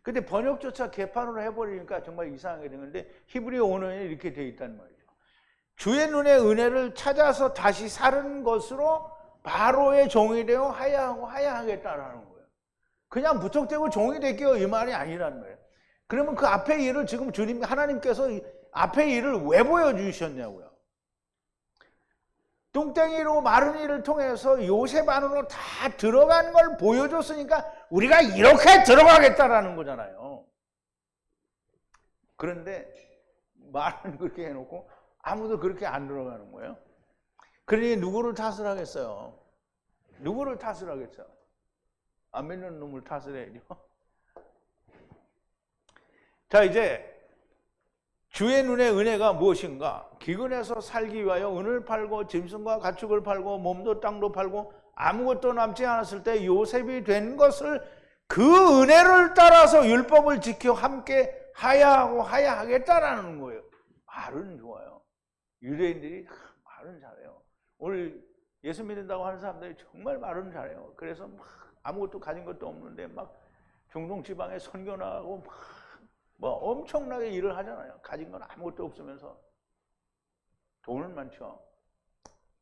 근데 번역조차 개판으로 해버리니까 정말 이상하게 되는데 히브리어 원어에 이렇게 돼 있단 말이죠. 주의 눈에 은혜를 찾아서 다시 살은 것으로 바로의 종이 되어 하야하고 하야하겠다라는 거예요. 그냥 무턱대고 종이 될게요 이 말이 아니라는 거예요. 그러면 그 앞에 일을 지금 주님 하나님께서 앞에 일을 왜 보여주셨냐고요. 뚱땡이로 마른 이를 통해서 요셉 안으로 다 들어간 걸 보여줬으니까 우리가 이렇게 들어가겠다라는 거잖아요. 그런데 말은 그렇게 해놓고 아무도 그렇게 안 들어가는 거예요. 그러니 누구를 탓을 하겠어요? 누구를 탓을 하겠어요? 안 믿는 놈을 탓을 해야죠. 자, 이제 주의 눈의 은혜가 무엇인가? 기근에서 살기 위하여 은을 팔고 짐승과 가축을 팔고 몸도 땅도 팔고 아무것도 남지 않았을 때 요셉이 된 것을 그 은혜를 따라서 율법을 지켜 함께 하야하고 하야하겠다라는 거예요. 말은 좋아요. 유대인들이 말은 잘해요. 오늘 예수 믿는다고 하는 사람들이 정말 말은 잘해요. 그래서 막 아무것도 가진 것도 없는데 막 중동 지방에 선교 나가고 뭐 엄청나게 일을 하잖아요. 가진 건 아무것도 없으면서. 돈은 많죠.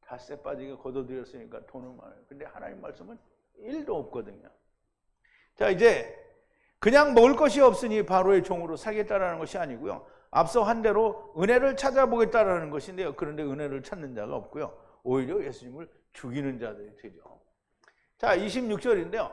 닷새 빠지게 거둬들였으니까 돈은 많아요. 근데 하나님 말씀은 1도 없거든요. 자, 이제 그냥 먹을 것이 없으니 바로의 종으로 살겠다라는 것이 아니고요. 앞서 한 대로 은혜를 찾아보겠다라는 것인데요. 그런데 은혜를 찾는 자가 없고요. 오히려 예수님을 죽이는 자들이 되죠. 자, 26절인데요.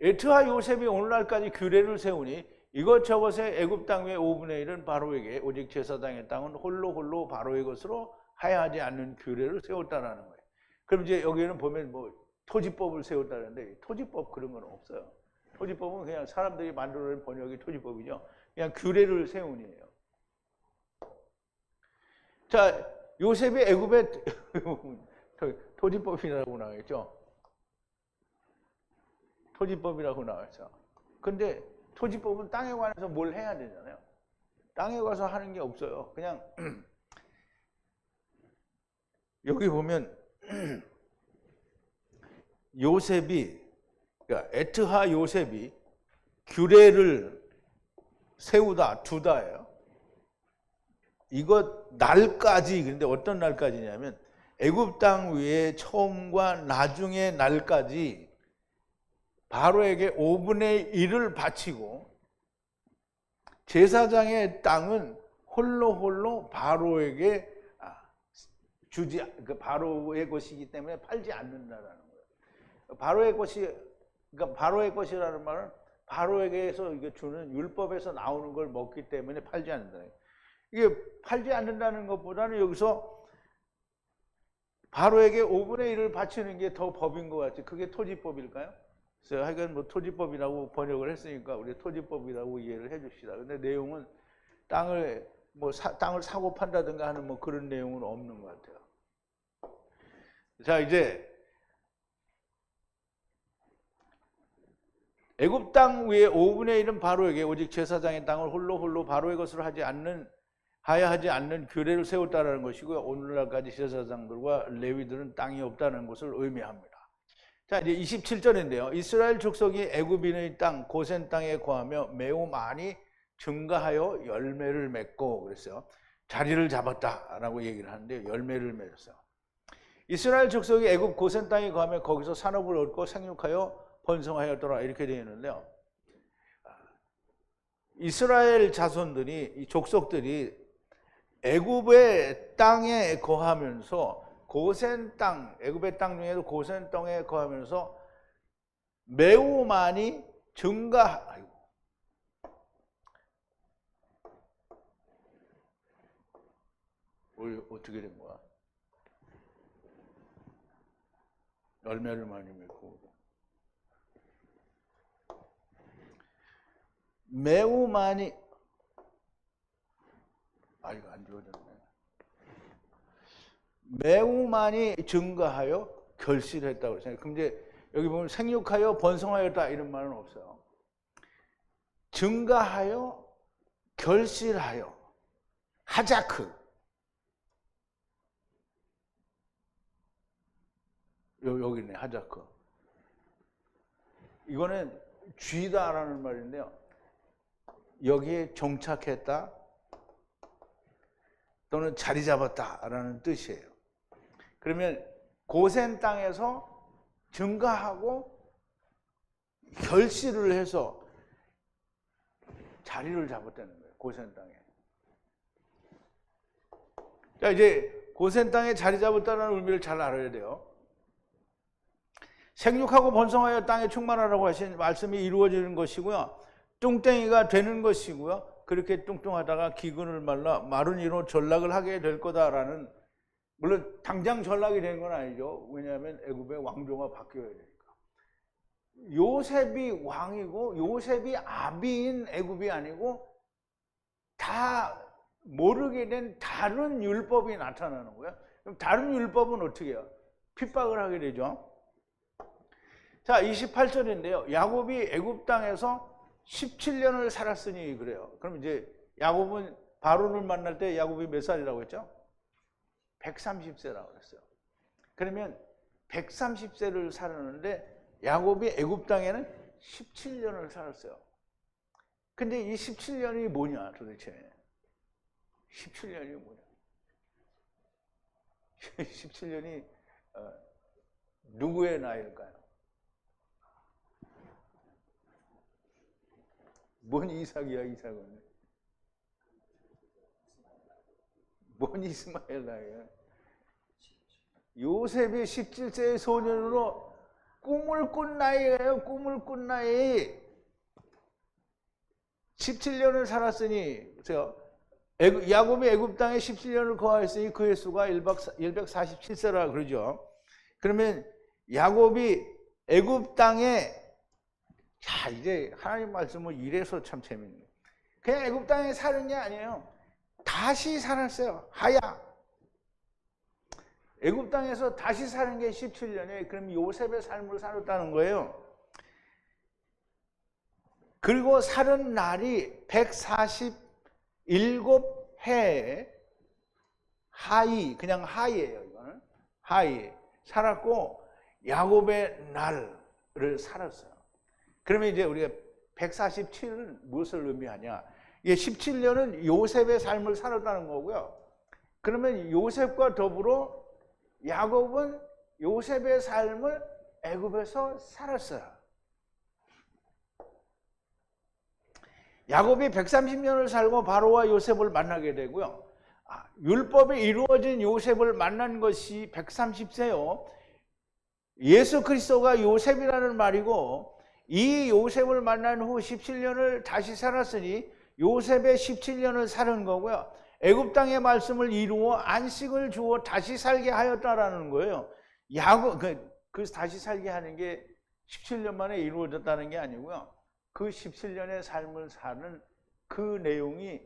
에트하 요셉이 오늘날까지 규례를 세우니 이것저것의 애굽 땅 외 5분의 1은 바로에게 오직 제사장의 땅은 홀로 바로의 것으로 하야하지 않는 규례를 세웠다라는 거예요. 그럼 이제 여기는 보면 뭐 토지법을 세웠다는데 토지법 그런 건 없어요. 토지법은 그냥 사람들이 만들어낸 번역이 토지법이죠. 그냥 규례를 세운이에요. 자, 요셉이 애굽에 토지법이라고 나와있죠. 토지법이라고 나와있죠. 근데 토지법은 땅에 관해서 뭘 해야 되잖아요. 땅에 가서 하는 게 없어요. 그냥 여기 보면 요셉이, 그러니까 에트하 요셉이 규례를 두다예요. 이것 날까지, 그런데 어떤 날까지냐면 애굽 땅 위에 처음과 나중의 날까지 바로에게 5분의 1을 바치고 제사장의 땅은 홀로 바로에게 주지, 바로의 것이기 때문에 팔지 않는다라는 거예요. 바로의 것이, 그러니까 바로의 것이라는 말은 바로에게서 이게 주는 율법에서 나오는 걸 먹기 때문에 팔지 않는다. 이게 팔지 않는다는 것보다는 여기서 바로에게 5분의 1을 바치는 게 더 법인 것 같지. 그게 토지법일까요? 그래서 하여간 뭐 토지법이라고 번역을 했으니까 우리 토지법이라고 이해를 해 줍시다. 근데 내용은 땅을 뭐 땅을 사고 판다든가 하는 뭐 그런 내용은 없는 것 같아요. 자, 이제 애굽 땅 위에 5분의 1은 바로에게 오직 제사장의 땅을 홀로 바로의 것으로 하지 않는 규례를 세웠다라는 것이고요. 오늘날까지 제사장들과 레위들은 땅이 없다는 것을 의미합니다. 자, 이제 27절인데요. 이스라엘 족속이 애굽인의 땅 고센 땅에 거하며 매우 많이 증가하여 열매를 맺고 그랬어요. 자리를 잡았다라고 얘기를 하는데 열매를 맺었어요. 이스라엘 족속이 애굽 고센 땅에 거하며 거기서 산업을 얻고 생육하여 번성하였더라 이렇게 되어 있는데요. 이스라엘 자손들이 이 족속들이 애굽의 땅에 거하면서 고센 땅, 애굽의 땅 중에도 고센 땅에 거하면서 매우 많이 어떻게 된 거야? 열매를 많이 맺고 매우 많이 이거 안 지워졌네. 매우 많이 증가하여 결실했다고 그랬어요. 그럼 이제 여기 보면 생육하여 번성하였다 이런 말은 없어요. 증가하여 결실하여 하자크 여기 있네. 하자크 이거는 쥐다라는 말인데요. 여기에 정착했다 또는 자리 잡았다라는 뜻이에요. 그러면 고센 땅에서 증가하고 결실을 해서 자리를 잡았다는 거예요. 고센 땅에. 자, 이제 고센 땅에 자리 잡았다는 의미를 잘 알아야 돼요. 생육하고 번성하여 땅에 충만하라고 하신 말씀이 이루어지는 것이고요. 뚱땡이가 되는 것이고요. 그렇게 뚱뚱하다가 기근을 말라 마른 이로 전락을 하게 될 거다라는, 물론 당장 전락이 되는 건 아니죠. 왜냐하면 애굽의 왕조가 바뀌어야 되니까. 요셉이 왕이고 요셉이 아비인 애굽이 아니고 다 모르게 된 다른 율법이 나타나는 거예요. 그럼 다른 율법은 어떻게 해요? 핍박을 하게 되죠. 자, 28절인데요. 야곱이 애굽 땅에서 17년을 살았으니 그래요. 그럼 이제 야곱은 바로를 만날 때 야곱이 몇 살이라고 했죠? 130세라고 그랬어요. 그러면 130세를 살았는데 야곱이 애굽 땅에는 17년을 살았어요. 근데 이 17년이 뭐냐 도대체? 17년이 뭐냐? 17년이 누구의 나이일까요? 뭔 이삭이야, 이삭은? 뭔 이스마엘 나이야? 요셉이 17세의 소년으로 꿈을 꾼 나이예요. 꿈을 꾼 나이. 17년을 살았으니, 야곱이 애굽 땅에 17년을 거하였으니 그의 수가 147세라 그러죠. 그러면 야곱이 애굽 땅에, 자, 이제 하나님 말씀은 이래서 참 재밌네요. 그냥 애굽 땅에 사는 게 아니에요. 다시 살았어요. 하야. 애굽 땅에서 다시 사는 게 17년이에요. 그럼 요셉의 삶을 살았다는 거예요. 그리고 살은 날이 147해 하이, 그냥 하이예요. 이거는 하이 살았고 야곱의 날을 살았어요. 그러면 이제 우리가 147은 무엇을 의미하냐? 이게 17년은 요셉의 삶을 살았다는 거고요. 그러면 요셉과 더불어 야곱은 요셉의 삶을 애굽에서 살았어요. 야곱이 130년을 살고 바로와 요셉을 만나게 되고요. 율법이 이루어진 요셉을 만난 것이 130세요. 예수 그리스도가 요셉이라는 말이고, 이 요셉을 만난 후 17년을 다시 살았으니 요셉의 17년을 사는 거고요. 애굽 땅의 말씀을 이루어 안식을 주어 다시 살게 하였다라는 거예요. 야곱, 그 다시 살게 하는 게 17년 만에 이루어졌다는 게 아니고요. 그 17년의 삶을 사는 그 내용이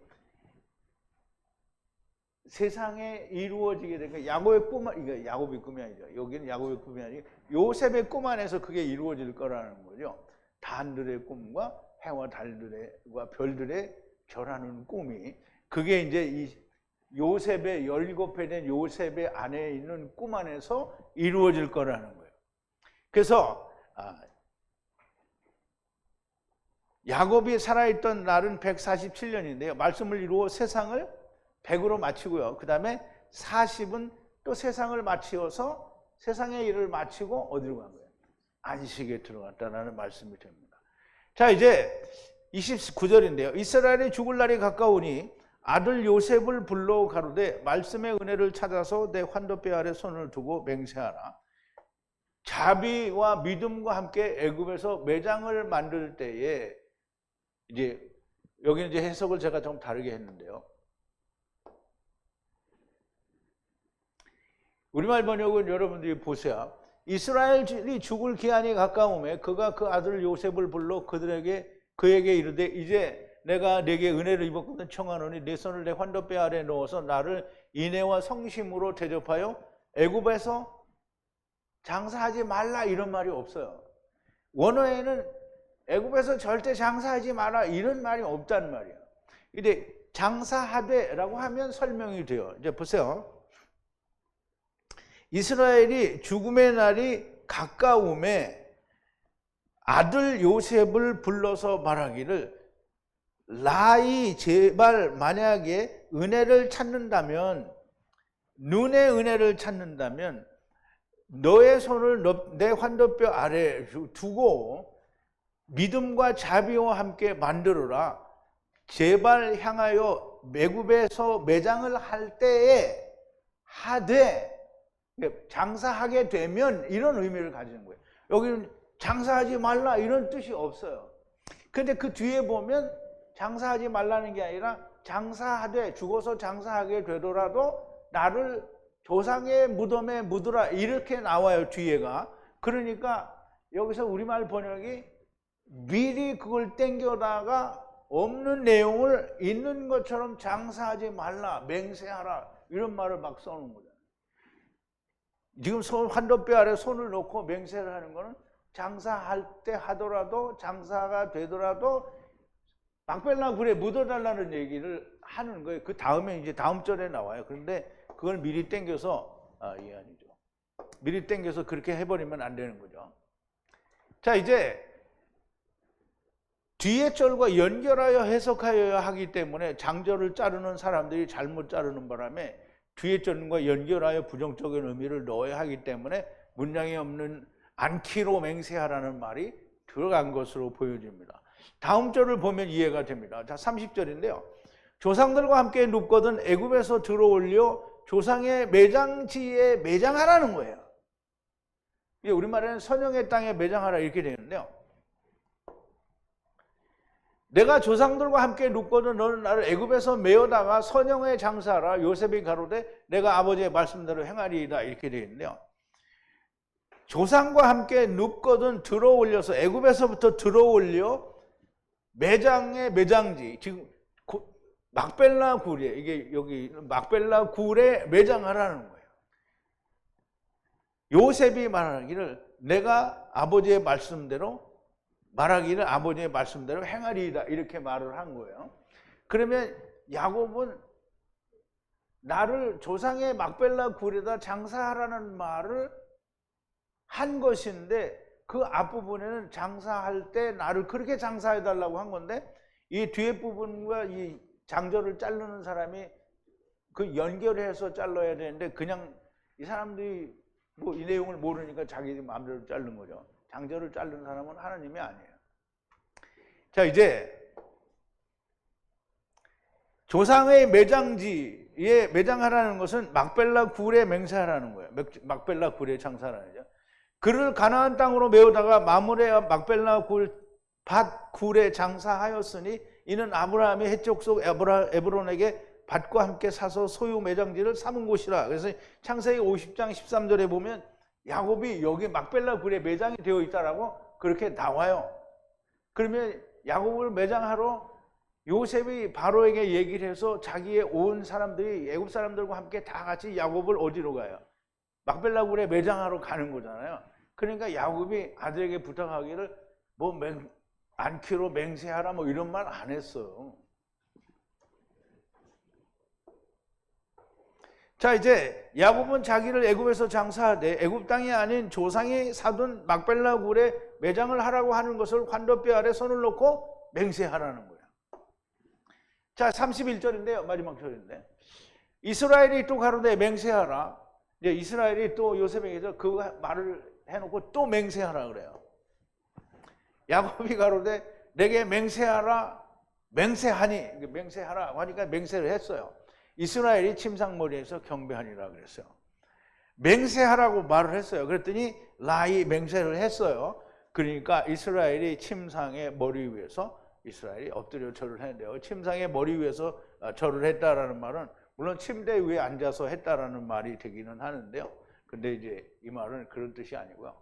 세상에 이루어지게 된 거. 야곱의 꿈, 이거 야곱의 꿈이 아니죠. 여기는 야곱의 꿈이 아니고 요셉의 꿈 안에서 그게 이루어질 거라는 거죠. 단들의 꿈과 해와 달들과 별들의 절하는 꿈이, 그게 이제 이 요셉의 17회 된 요셉의 안에 있는 꿈 안에서 이루어질 거라는 거예요. 그래서 야곱이 살아있던 날은 147년인데요. 말씀을 이루어 세상을 100으로 마치고요. 그 다음에 40은 또 세상을 마치어서 세상의 일을 마치고 어디로 간 거예요? 안식에 들어갔다라는 말씀이 됩니다. 자, 이제 29절인데요. 이스라엘이 죽을 날이 가까우니 아들 요셉을 불러 가로되 말씀의 은혜를 찾아서 내 환도뼈 아래 손을 두고 맹세하라. 자비와 믿음과 함께 애굽에서 매장을 만들 때에, 이제 여기는 이제 해석을 제가 좀 다르게 했는데요. 우리말 번역은 여러분들이 보세요. 이스라엘이 죽을 기한이 가까움에 그가 그 아들 요셉을 불러 그에게 이르되 이제 내가 내게 은혜를 입었거든 청하노니 내 손을 내 환도뼈 아래 넣어서 나를 인애와 성심으로 대접하여 애굽에서 장사하지 말라, 이런 말이 없어요. 원어에는 애굽에서 절대 장사하지 마라 이런 말이 없다는 말이에요. 근데 장사하되라고 하면 설명이 돼요. 이제 보세요. 이스라엘이 죽음의 날이 가까움에 아들 요셉을 불러서 말하기를, 라이 제발 만약에 은혜를 찾는다면, 눈의 은혜를 찾는다면 너의 손을 내 환도뼈 아래에 두고 믿음과 자비와 함께 만들어라. 제발 향하여 애굽에서 매장을 할 때에 하되, 장사하게 되면, 이런 의미를 가지는 거예요. 여기는 장사하지 말라 이런 뜻이 없어요. 근데 그 뒤에 보면 장사하지 말라는 게 아니라 장사하되, 죽어서 장사하게 되더라도 나를 조상의 무덤에 묻으라, 이렇게 나와요, 뒤에가. 그러니까 여기서 우리말 번역이 미리 그걸 땡겨다가 없는 내용을 있는 것처럼 장사하지 말라, 맹세하라, 이런 말을 막 써놓은 거잖아요. 지금 환도뼈 아래 손을 놓고 맹세를 하는 거는 장사할 때 하더라도, 장사가 되더라도 막벨라 굴에 묻어달라는 얘기를 하는 거예요. 그 다음에 이제 다음 절에 나와요. 그런데 그걸 미리 땡겨서, 이게 아니죠. 미리 땡겨서 그렇게 해버리면 안 되는 거죠. 자, 이제 뒤에 절과 연결하여 해석하여야 하기 때문에 장절을 자르는 사람들이 잘못 자르는 바람에 뒤에 절과 연결하여 부정적인 의미를 넣어야 하기 때문에 문장이 없는 않기로 맹세하라는 말이 들어간 것으로 보여집니다. 다음 절을 보면 이해가 됩니다. 자, 30절인데요. 조상들과 함께 눕거든 애굽에서 들어올려 조상의 매장지에 매장하라는 거예요. 이게 우리말에는 선영의 땅에 매장하라 이렇게 되는데요. 내가 조상들과 함께 눕거든 너는 나를 애굽에서 메어다가 선영에 장사하라. 요셉이 가로되 내가 아버지의 말씀대로 행하리이다, 이렇게 되어 있는데요. 조상과 함께 눕거든 들어올려서, 애굽에서부터 들어올려 매장의 매장지, 지금 막벨라 굴에, 이게 여기 막벨라 굴에 매장하라는 거예요. 요셉이 말하기를 내가 아버지의 말씀대로 말하기를 아버지의 말씀대로 행하리이다, 이렇게 말을 한 거예요. 그러면 야곱은 나를 조상의 막벨라 굴에다 장사하라는 말을 한 것인데, 그 앞부분에는 장사할 때 나를 그렇게 장사해달라고 한 건데, 이 뒤에 부분과 이 장절을 자르는 사람이 그 연결해서 잘라야 되는데, 그냥 이 사람들이 뭐 이 내용을 모르니까 자기 마음대로 자른 거죠. 장절을 자른 사람은 하나님이 아니에요. 자, 이제 조상의 매장지에 매장하라는 것은 막벨라 굴에 맹세하라는 거예요. 막벨라 굴에 장사하라는 거죠. 그를 가나안 땅으로 메우다가 마므레와 막벨라 밭 굴에 장사하였으니 이는 아브라함이 헷족 속 에브론에게 밭과 함께 사서 소유 매장지를 삼은 곳이라. 그래서 창세기 50장 13절에 보면 야곱이 여기 막벨라 굴에 매장이 되어 있다라고 그렇게 나와요. 그러면 야곱을 매장하러 요셉이 바로에게 얘기를 해서 자기의 온 사람들이 애굽 사람들과 함께 다 같이 야곱을 어디로 가요? 막벨라 굴에 매장하러 가는 거잖아요. 그러니까 야곱이 아들에게 부탁하기를 뭐 안키로 맹세하라 뭐 이런 말 안 했어요. 자, 이제 야곱은 자기를 애굽에서 장사하되 애굽 땅이 아닌 조상이 사둔 막벨라 굴에 매장을 하라고 하는 것을 환도뼈 아래 손을 놓고 맹세하라는 거예요. 자, 31절인데요. 마지막 절인데. 이스라엘이 또 가로되 맹세하라. 이제 이스라엘이 또 요셉에게서 그 말을 해놓고 또 맹세하라 그래요. 야곱이 가로되 내게 맹세하라. 맹세하니. 맹세하라 하니까 맹세를 했어요. 이스라엘이 침상머리에서 경배하니라 그랬어요. 맹세하라고 말을 했어요. 그랬더니 라이 맹세를 했어요. 그러니까 이스라엘이 침상의 머리 위에서 이스라엘이 엎드려 절을 했는데요. 침상의 머리 위에서 절을 했다라는 말은 물론 침대 위에 앉아서 했다라는 말이 되기는 하는데요. 근데 이제 이 말은 그런 뜻이 아니고요.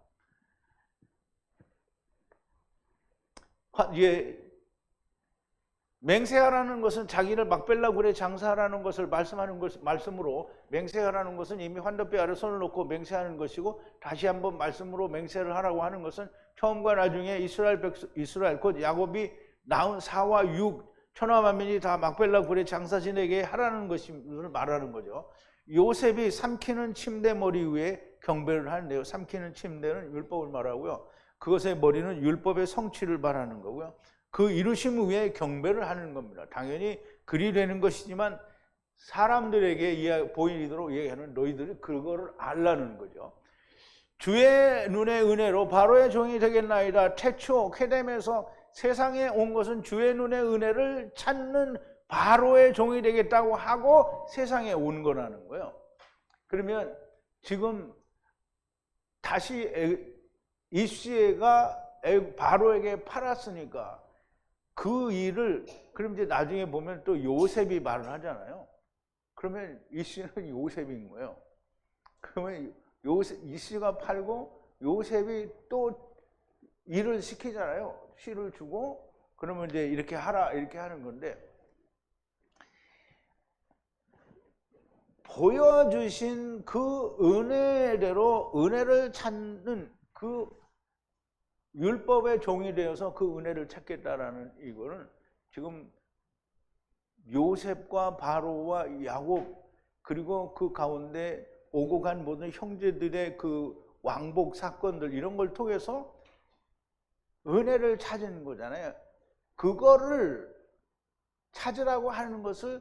맹세하라는 것은 자기를 막벨라 굴에 장사하라는 것을 말씀으로 맹세하라는 것은 이미 환도뼈 아래 손을 놓고 맹세하는 것이고 다시 한번 말씀으로 맹세를 하라고 하는 것은 처음과 나중에 이스라엘 곧 야곱이 낳은 4와 6 천하 만민이 다 막벨라 굴에 장사 지내게 하라는 것을 말하는 거죠. 요셉이 삼키는 침대 머리 위에 경배를 하는데요. 삼키는 침대는 율법을 말하고요. 그것의 머리는 율법의 성취를 말하는 거고요. 그 이루심 위에 경배를 하는 겁니다. 당연히 그리 되는 것이지만 사람들에게 보이도록 얘기하는 너희들이 그거를 알라는 거죠. 주의 눈의 은혜로 바로의 종이 되겠나이다. 태초 케뎀에서 세상에 온 것은 주의 눈의 은혜를 찾는 바로의 종이 되겠다고 하고 세상에 온 거라는 거예요. 그러면 지금 다시 이시에가 바로에게 팔았으니까 그 일을 그럼 이제 나중에 보면 또 요셉이 말을 하잖아요. 그러면 이시는 요셉인 거예요. 그러면 이시가 팔고 요셉이 또 일을 시키잖아요. 씨를 주고 그러면 이제 이렇게 하라 이렇게 하는 건데 보여주신 그 은혜대로 은혜를 찾는 그 율법의 종이 되어서 그 은혜를 찾겠다라는 이거는 지금 요셉과 바로와 야곱 그리고 그 가운데 오고 간 모든 형제들의 그 왕복 사건들 이런 걸 통해서 은혜를 찾은 거잖아요. 그거를 찾으라고 하는 것을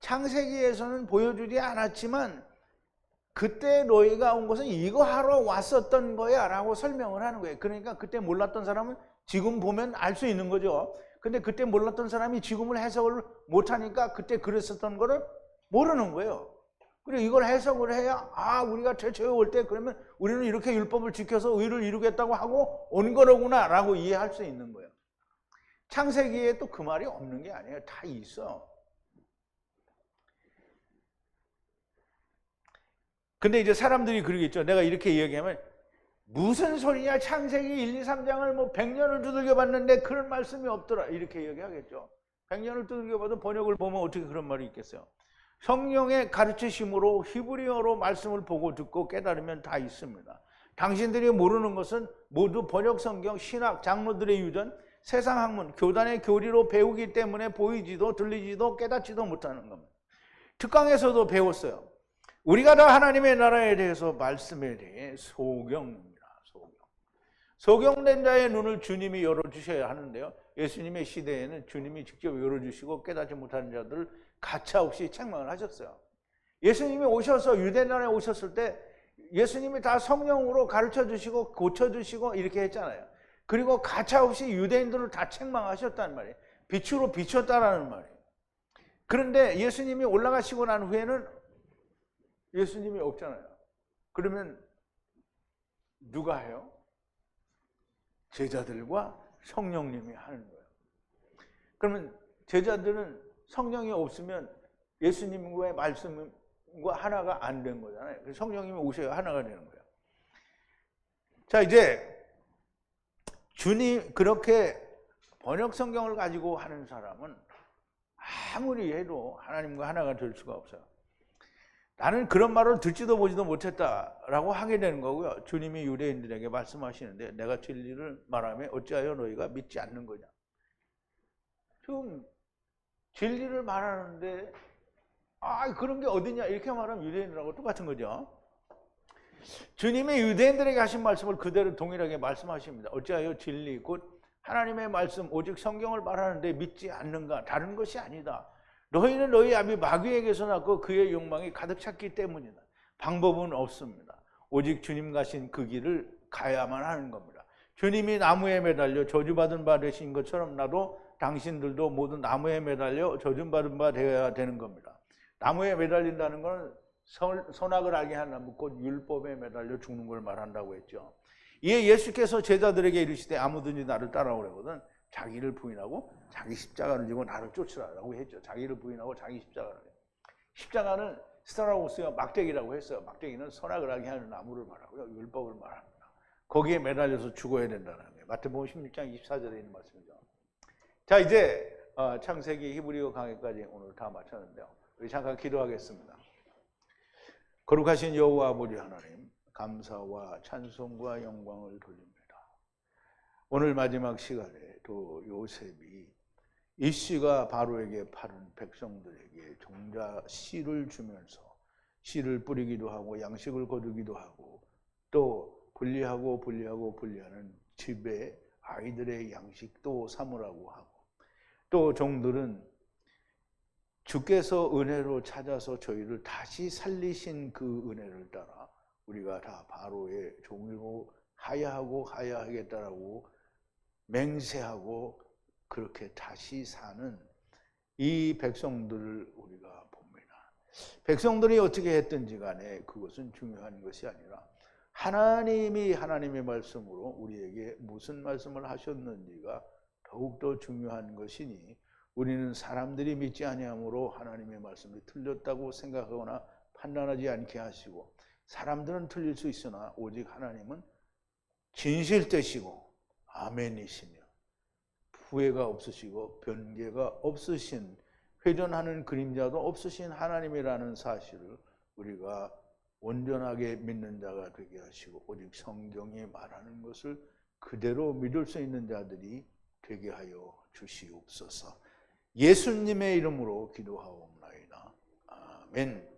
창세기에서는 보여주지 않았지만 그때 너희가 온 것은 이거 하러 왔었던 거야 라고 설명을 하는 거예요. 그러니까 그때 몰랐던 사람은 지금 보면 알 수 있는 거죠. 근데 그때 몰랐던 사람이 지금을 해석을 못하니까 그때 그랬었던 거를 모르는 거예요. 그리고 이걸 해석을 해야 우리가 최초에 올 때 그러면 우리는 이렇게 율법을 지켜서 의를 이루겠다고 하고 온 거로구나 라고 이해할 수 있는 거예요. 창세기에 또 그 말이 없는 게 아니에요. 다 있어. 근데 이제 사람들이 그러겠죠. 내가 이렇게 이야기하면 무슨 소리냐 창세기 1, 2, 3장을 뭐 100년을 두들겨 봤는데 그런 말씀이 없더라 이렇게 이야기하겠죠. 100년을 두들겨 봐도 번역을 보면 어떻게 그런 말이 있겠어요. 성령의 가르치심으로 히브리어로 말씀을 보고 듣고 깨달으면 다 있습니다. 당신들이 모르는 것은 모두 번역 성경, 신학, 장로들의 유전, 세상 학문, 교단의 교리로 배우기 때문에 보이지도 들리지도 깨닫지도 못하는 겁니다. 특강에서도 배웠어요. 우리가 다 하나님의 나라에 대해서 말씀에 대해 소경입니다. 소경된 자의 눈을 주님이 열어주셔야 하는데요. 예수님의 시대에는 주님이 직접 열어주시고 깨닫지 못하는 자들을 가차없이 책망을 하셨어요. 예수님이 오셔서 유대 나라에 오셨을 때 예수님이 다 성령으로 가르쳐주시고 고쳐주시고 이렇게 했잖아요. 그리고 가차없이 유대인들을 다 책망하셨다는 말이에요. 빛으로 비쳤다라는 말이에요. 그런데 예수님이 올라가시고 난 후에는 예수님이 없잖아요. 그러면 누가 해요? 제자들과 성령님이 하는 거예요. 그러면 제자들은 성령이 없으면 예수님과의 말씀과 하나가 안 된 거잖아요. 그래서 성령님이 오셔야 하나가 되는 거예요. 자, 이제 주님 그렇게 번역 성경을 가지고 하는 사람은 아무리 해도 하나님과 하나가 될 수가 없어요. 나는 그런 말을 듣지도 보지도 못했다라고 하게 되는 거고요. 주님이 유대인들에게 말씀하시는데 내가 진리를 말하면 어찌하여 너희가 믿지 않는 거냐. 지금 진리를 말하는데 그런 게 어디냐 이렇게 말하면 유대인들하고 똑같은 거죠. 주님이 유대인들에게 하신 말씀을 그대로 동일하게 말씀하십니다. 어찌하여 진리 곧 하나님의 말씀 오직 성경을 말하는데 믿지 않는가. 다른 것이 아니다. 너희는 너희 아비 마귀에게서 났고 그의 욕망이 가득 찼기 때문이다. 방법은 없습니다. 오직 주님 가신 그 길을 가야만 하는 겁니다. 주님이 나무에 매달려 저주받은 바 되신 것처럼 나도 당신들도 모두 나무에 매달려 저주받은 바 되어야 되는 겁니다. 나무에 매달린다는 건 선악을 알게 하는 나무 곧 율법에 매달려 죽는 걸 말한다고 했죠. 이에 예수께서 제자들에게 이르시되 아무든지 나를 따라오려거든 자기를 부인하고 자기 십자가를 지고 나를 쫓으라라고 했죠. 자기를 부인하고 자기 십자가를. 십자가는 스타라고스가 막대기라고 했어요. 막대기는 선악을 하게 하는 나무를 말하고요. 율법을 말합니다. 거기에 매달려서 죽어야 된다는 거예요. 마태복음 16장 24절에 있는 말씀이죠. 자, 이제 창세기 히브리어 강의까지 오늘 다 마쳤는데요. 우리 잠깐 기도하겠습니다. 거룩하신 여호와 아버지 하나님, 감사와 찬송과 영광을 돌립니다. 오늘 마지막 시간에 또 요셉이 이씨가 바로에게 파른 백성들에게 종자 씨를 주면서 씨를 뿌리기도 하고 양식을 거두기도 하고 또 분리하는 집에 아이들의 양식도 삼으라고 하고 또 종들은 주께서 은혜로 찾아서 저희를 다시 살리신 그 은혜를 따라 우리가 다 바로의 종이고 하야하겠다라고 맹세하고 그렇게 다시 사는 이 백성들을 우리가 봅니다. 백성들이 어떻게 했든지 간에 그것은 중요한 것이 아니라 하나님이 하나님의 말씀으로 우리에게 무슨 말씀을 하셨는지가 더욱더 중요한 것이니 우리는 사람들이 믿지 아니하므로 하나님의 말씀이 틀렸다고 생각하거나 판단하지 않게 하시고 사람들은 틀릴 수 있으나 오직 하나님은 진실되시고 아멘이시며 후회가 없으시고 변개가 없으신 회전하는 그림자도 없으신 하나님이라는 사실을 우리가 온전하게 믿는 자가 되게 하시고 오직 성경이 말하는 것을 그대로 믿을 수 있는 자들이 되게 하여 주시옵소서. 예수님의 이름으로 기도하옵나이다. 아멘.